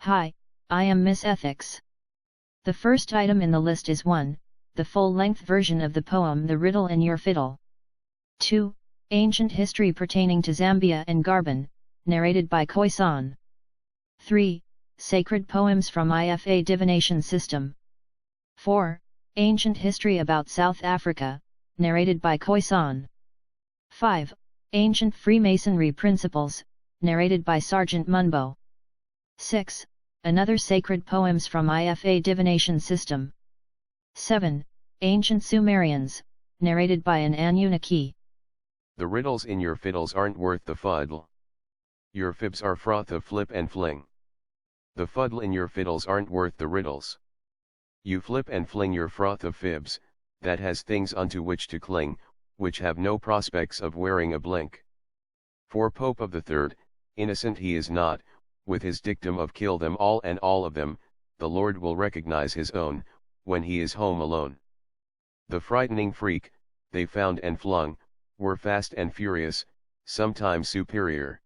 Hi, I am Miss Ethics. The first item in the list is 1. The full-length version of the poem The Riddle in Your Fiddle. 2. Ancient history pertaining to Zambia and Garbin, narrated by Khoisan. 3. Sacred poems from IFA divination system. 4. Ancient history about South Africa, narrated by Khoisan. 5. Ancient Freemasonry principles, narrated by Sergeant Munbo. 6. Another sacred poems from IFA divination system. 7. Ancient Sumerians, narrated by an Anunnaki. The riddles in your fiddles aren't worth the fuddle. Your fibs are froth of flip and fling. The fuddle in your fiddles aren't worth the riddles. You flip and fling your froth of fibs, that has things unto which to cling, which have no prospects of wearing a blink. For Pope of the Third, innocent he is not, with his dictum of kill them all and all of them, the Lord will recognize his own, when he is home alone. The frightening freak, they found and flung, were fast and furious, sometimes superior.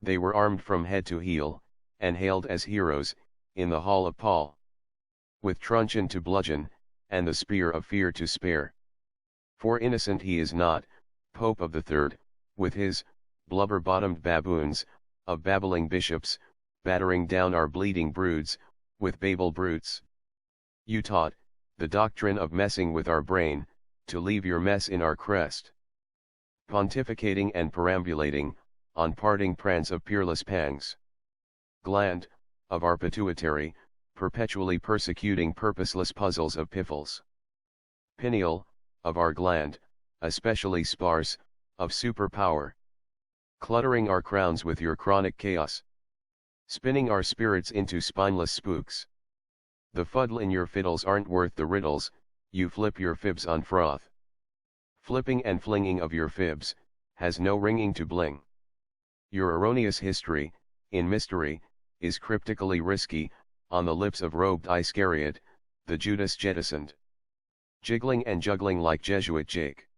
They were armed from head to heel, and hailed as heroes, in the hall of Paul. With truncheon to bludgeon, and the spear of fear to spare. For innocent he is not, Pope of the Third, with his blubber-bottomed baboons, of babbling bishops, battering down our bleeding broods, with Babel brutes. You taught, the doctrine of messing with our brain, to leave your mess in our crest. Pontificating and perambulating, on parting prance of peerless pangs. Gland, of our pituitary, perpetually persecuting purposeless puzzles of piffles. Pineal, of our gland, especially sparse, of superpower. Cluttering our crowns with your chronic chaos. Spinning our spirits into spineless spooks. The fuddle in your fiddles aren't worth the riddles, you flip your fibs on froth. Flipping and flinging of your fibs, has no ringing to bling. Your erroneous history, in mystery, is cryptically risky, on the lips of robed Iscariot, the Judas jettisoned. Jiggling and juggling like Jesuit Jake.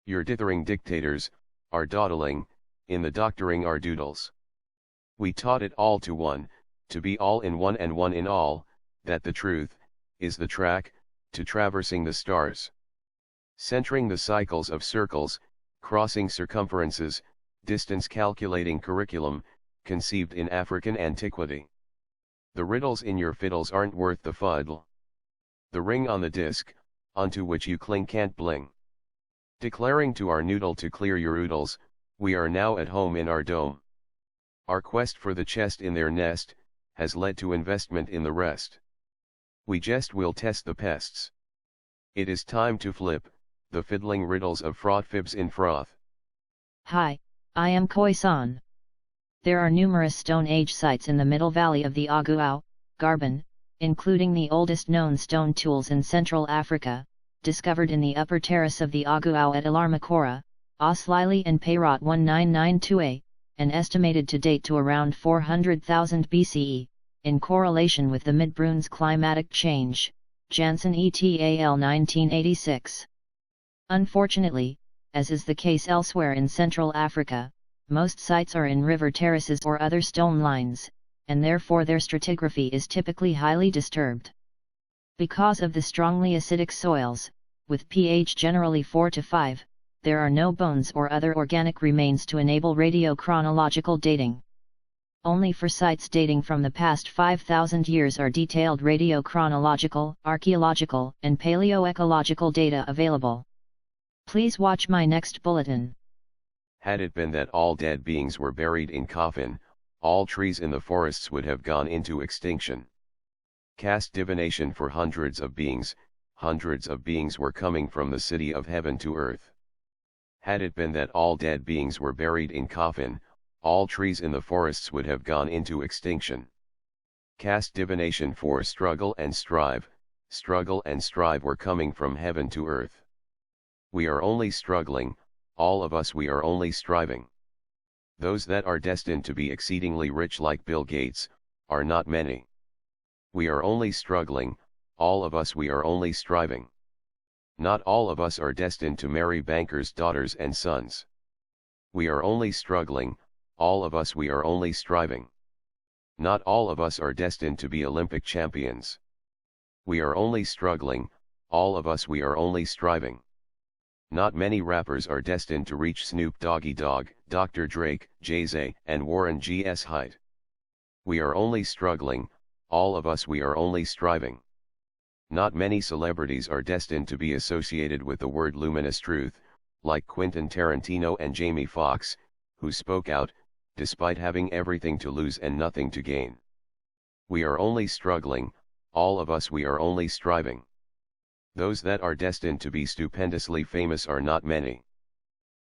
Your dithering dictators, are dawdling, in the doctoring our doodles. We taught it all to one, to be all in one and one in all, that the truth, is the track, to traversing the stars. Centering the cycles of circles, crossing circumferences, distance calculating curriculum, conceived in African antiquity. The riddles in your fiddles aren't worth the fuddle. The ring on the disc, onto which you cling can't bling. Declaring to our noodle to clear your oodles, we are now at home in our dome. Our quest for the chest in their nest, has led to investment in the rest. We just will test the pests. It is time to flip, the fiddling riddles of fraud fibs in froth. Hi, I am Khoisan. There are numerous Stone Age sites in the middle valley of the Aguau, Garbin, including the oldest known stone tools in Central Africa, discovered in the upper terrace of the Aguau at Alarmakora, Oslili and Payrot 1992a, and estimated to date to around 400,000 BCE, in correlation with the Mid-Bruns climatic change, Janssen et al. 1986. Unfortunately, as is the case elsewhere in Central Africa, most sites are in river terraces or other stone lines, and therefore their stratigraphy is typically highly disturbed. Because of the strongly acidic soils, with pH generally 4 to 5, there are no bones or other organic remains to enable radiochronological dating. Only for sites dating from the past 5,000 years are detailed radiochronological, archaeological, and paleoecological data available. Please watch my next bulletin. Had it been that all dead beings were buried in coffin, all trees in the forests would have gone into extinction. Cast divination for hundreds of beings were coming from the city of heaven to earth. Had it been that all dead beings were buried in coffin, all trees in the forests would have gone into extinction. Cast divination for struggle and strive were coming from heaven to earth. We are only struggling, all of us we are only striving. Those that are destined to be exceedingly rich like Bill Gates, are not many. We are only struggling, all of us we are only striving. Not all of us are destined to marry bankers' daughters and sons. We are only struggling, all of us we are only striving. Not all of us are destined to be Olympic champions. We are only struggling, all of us we are only striving. Not many rappers are destined to reach Snoop Doggy Dogg, Dr. Drake, Jay-Z, and Warren G.'s height. We are only struggling, all of us we are only striving. Not many celebrities are destined to be associated with the word luminous truth, like Quentin Tarantino and Jamie Foxx, who spoke out, despite having everything to lose and nothing to gain. We are only struggling, all of us we are only striving. Those that are destined to be stupendously famous are not many.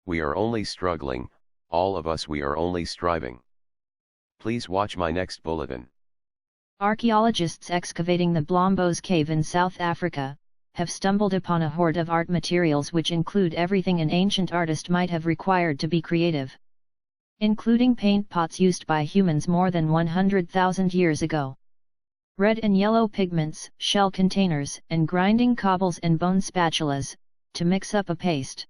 We are only struggling, all of us we are only striving. Please watch my next bulletin. Archaeologists excavating the Blombos Cave in South Africa have stumbled upon a hoard of art materials which include everything an ancient artist might have required to be creative, including paint pots used by humans more than 100,000 years ago. Red and yellow pigments, shell containers, and grinding cobbles and bone spatulas, to mix up a paste,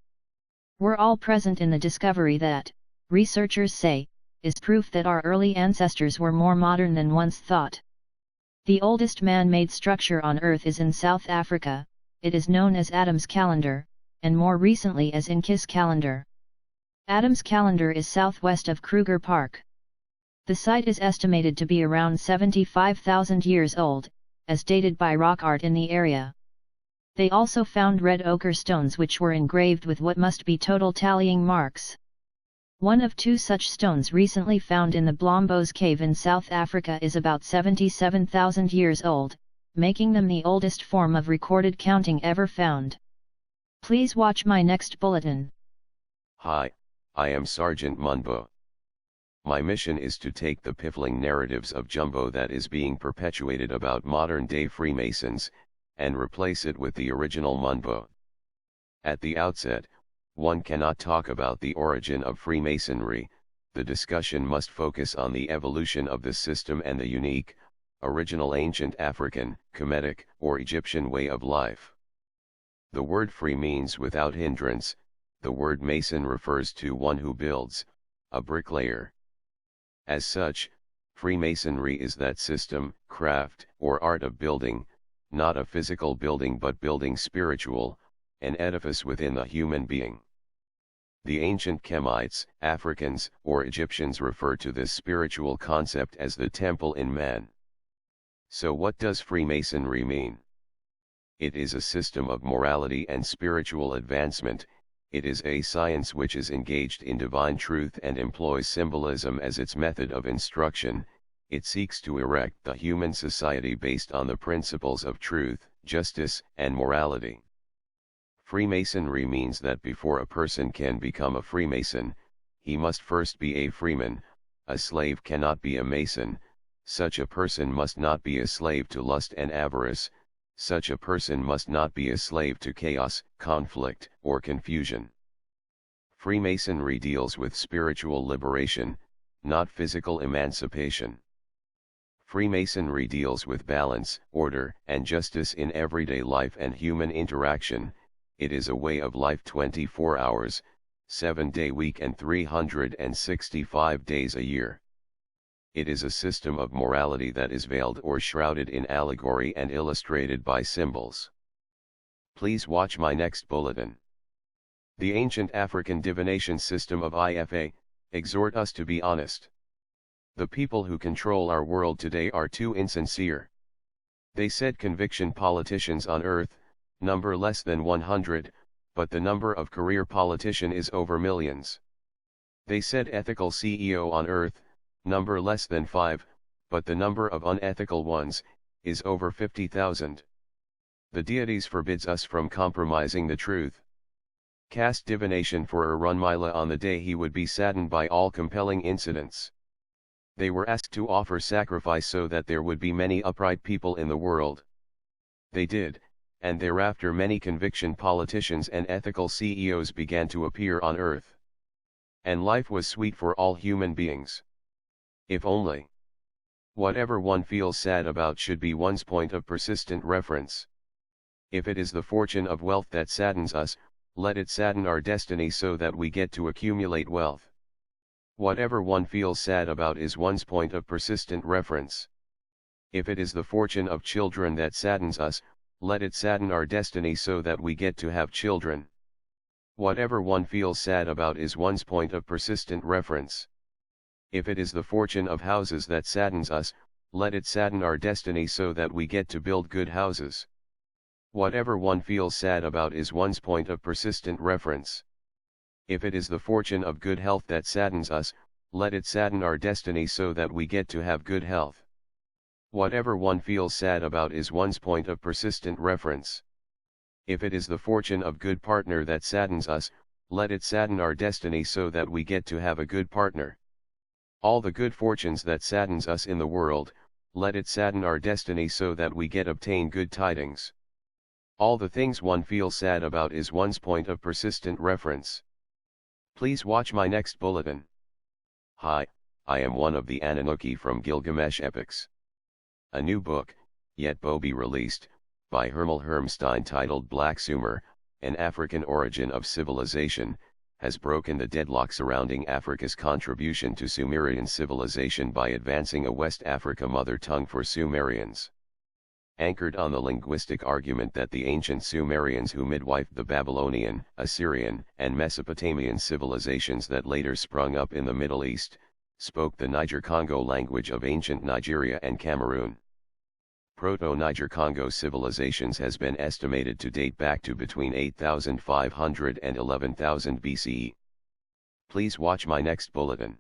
were all present in the discovery that, researchers say, is proof that our early ancestors were more modern than once thought. The oldest man-made structure on Earth is in South Africa. It is known as Adam's Calendar, and more recently as Inca's Calendar. Adam's Calendar is southwest of Kruger Park. The site is estimated to be around 75,000 years old, as dated by rock art in the area. They also found red ochre stones which were engraved with what must be total tallying marks. One of two such stones recently found in the Blombos Cave in South Africa is about 77,000 years old, making them the oldest form of recorded counting ever found. Please watch my next bulletin. Hi, I am Sergeant Munbo. My mission is to take the piffling narratives of Jumbo that is being perpetuated about modern-day Freemasons, and replace it with the original Munbo. At the outset, one cannot talk about the origin of Freemasonry. The discussion must focus on the evolution of the system and the unique, original ancient African, Kemetic, or Egyptian way of life. The word free means without hindrance. The word mason refers to one who builds, a bricklayer. As such, Freemasonry is that system, craft, or art of building, not a physical building but building spiritual, an edifice within the human being. The ancient Kemites, Africans, or Egyptians refer to this spiritual concept as the temple in man. So what does Freemasonry mean? It is a system of morality and spiritual advancement. It is a science which is engaged in divine truth and employs symbolism as its method of instruction. It seeks to erect the human society based on the principles of truth, justice, and morality. Freemasonry means that before a person can become a Freemason, he must first be a freeman. A slave cannot be a Mason. Such a person must not be a slave to lust and avarice. Such a person must not be a slave to chaos, conflict, or confusion. Freemasonry deals with spiritual liberation, not physical emancipation. Freemasonry deals with balance, order, and justice in everyday life and human interaction. It is a way of life 24 hours, 7-day week and 365 days a year. It is a system of morality that is veiled or shrouded in allegory and illustrated by symbols. Please watch my next bulletin. The ancient African divination system of IFA exhort us to be honest. The people who control our world today are too insincere. They said conviction politicians on earth, number less than 100, but the number of career politician is over millions. They said ethical CEO on earth, number less than 5, but the number of unethical ones, is over 50,000. The deities forbids us from compromising the truth. Cast divination for Urunmila on the day he would be saddened by all compelling incidents. They were asked to offer sacrifice so that there would be many upright people in the world. They did, and thereafter many conviction politicians and ethical CEOs began to appear on earth. And life was sweet for all human beings. If only. Whatever one feels sad about should be one's point of persistent reference. If it is the fortune of wealth that saddens us, let it sadden our destiny so that we get to accumulate wealth. Whatever one feels sad about is one's point of persistent reference. If it is the fortune of children that saddens us, let it sadden our destiny so that we get to have children. Whatever one feels sad about is one's point of persistent reference. If it is the fortune of houses that saddens us, let it sadden our destiny so that we get to build good houses. Whatever one feels sad about is one's point of persistent reference. If it is the fortune of good health that saddens us, let it sadden our destiny so that we get to have good health. Whatever one feels sad about is one's point of persistent reference. If it is the fortune of good partner that saddens us, let it sadden our destiny so that we get to have a good partner. All the good fortunes that saddens us in the world, let it sadden our destiny so that we get obtain good tidings. All the things one feels sad about is one's point of persistent reference. Please watch my next bulletin. Hi, I am one of the Anunnaki from Gilgamesh epics. A new book, yet be released, by Hermel Hermstein titled Black Sumer, An African Origin of Civilization, has broken the deadlock surrounding Africa's contribution to Sumerian civilization by advancing a West Africa mother tongue for Sumerians. Anchored on the linguistic argument that the ancient Sumerians who midwifed the Babylonian, Assyrian, and Mesopotamian civilizations that later sprung up in the Middle East, spoke the Niger-Congo language of ancient Nigeria and Cameroon. Proto-Niger-Congo civilizations has been estimated to date back to between 8,500 and 11,000 BCE. Please watch my next bulletin.